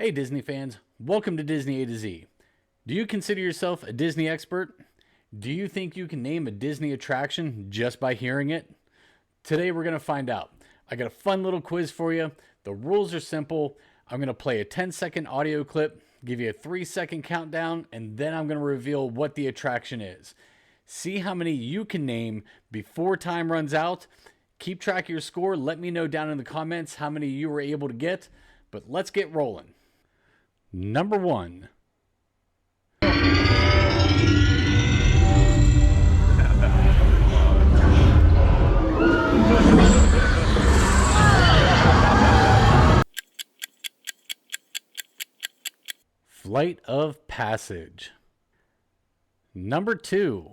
Hey Disney fans, welcome to Disney A to Z. Do you consider yourself a Disney expert? Do you think you can name a Disney attraction just by hearing it? Today we're going to find out. I got a fun little quiz for you. The rules are simple. I'm going to play a 10-second audio clip, give you a 3-second countdown, and then I'm going to reveal what the attraction is. See how many you can name before time runs out. Keep track of your score. Let me know down in the comments how many you were able to get. But let's get rolling. Number 1. Flight of Passage. Number 2.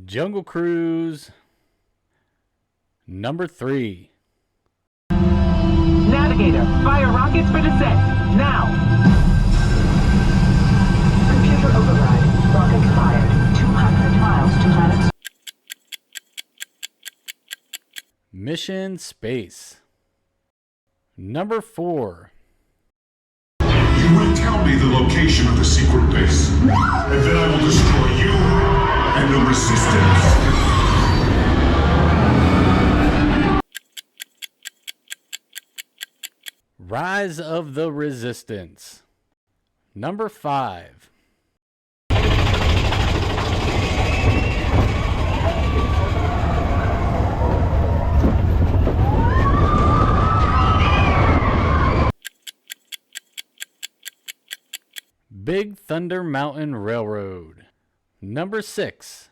Jungle Cruise. Number 3. Navigator, fire rockets for descent, now! Computer override. Rockets fired. 200 miles to planet. Mission Space. Number 4. You will tell me the location of the secret base, and then I will destroy you and the Resistance. Rise of the Resistance. Number 5. Big Thunder Mountain Railroad. Number 6.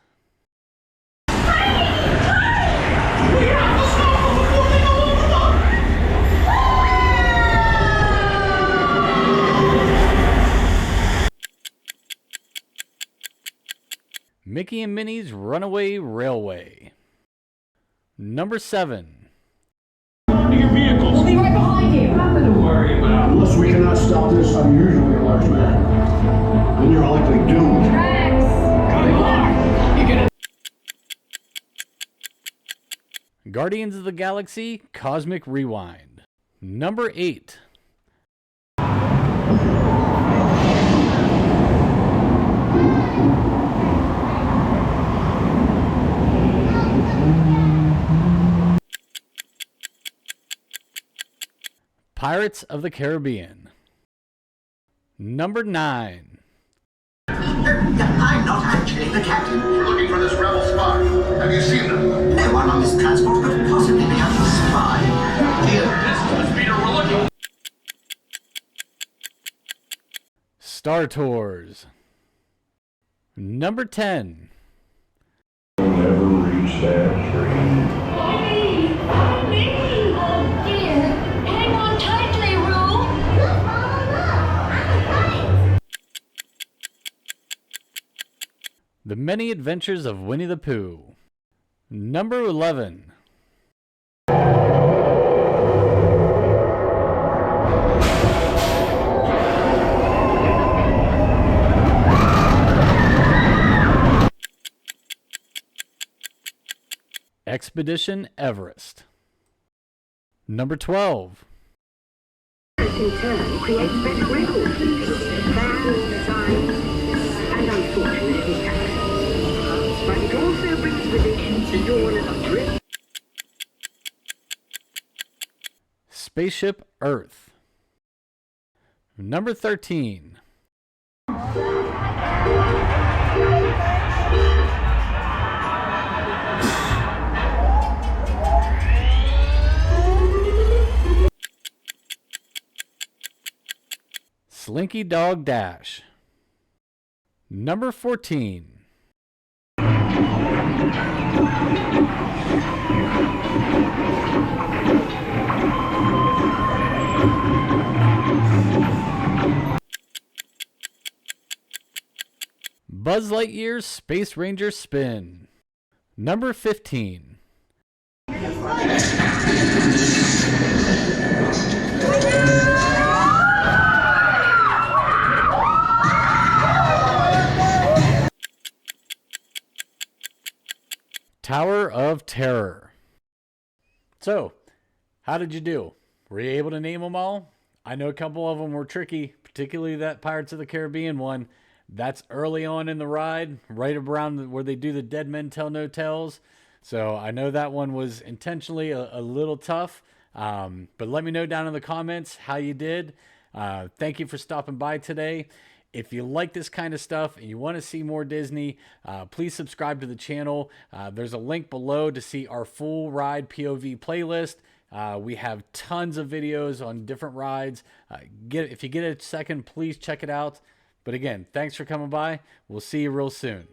Mickey and Minnie's Runaway Railway. Number 7. Your vehicles. We'll be right behind you. Nothing to worry about. Unless we cannot stop this unusually large man, then you're likely doomed. Guardians of the Galaxy Cosmic Rewind. Number 8. Pirates of the Caribbean. Number 9. I'm not actually the captain. We're looking for this rebel spy. Have you seen them? No one on this transport could possibly be a spy. Here. This is the speeder we're looking. Star Tours. Number 10. Never reach that tree. Oh dear. Hang on tightly, Roo. Look, Mama, look. I'm right. The Many Adventures of Winnie the Pooh. Number 11. Expedition Everest. Number 12. In turn, creates better records, plans, designs, and unfortunate mishaps. But it also brings with it the dawn of a brilliant Spaceship Earth. Number 13. Slinky Dog Dash. Number 14. Buzz Lightyear's Space Ranger Spin. Number 15. Terror. So, how did you do? Were you able to name them all? I know a couple of them were tricky, particularly that Pirates of the Caribbean one. That's early on in the ride, right around where they do the Dead Men Tell No Tales. So I know that one was intentionally a little tough. But let me know down in the comments how you did. Thank you for stopping by today. If you like this kind of stuff and you want to see more Disney, please subscribe to the channel. There's a link below to see our full ride POV playlist. We have tons of videos on different rides. If you get a second, please check it out. But again, thanks for coming by. We'll see you real soon.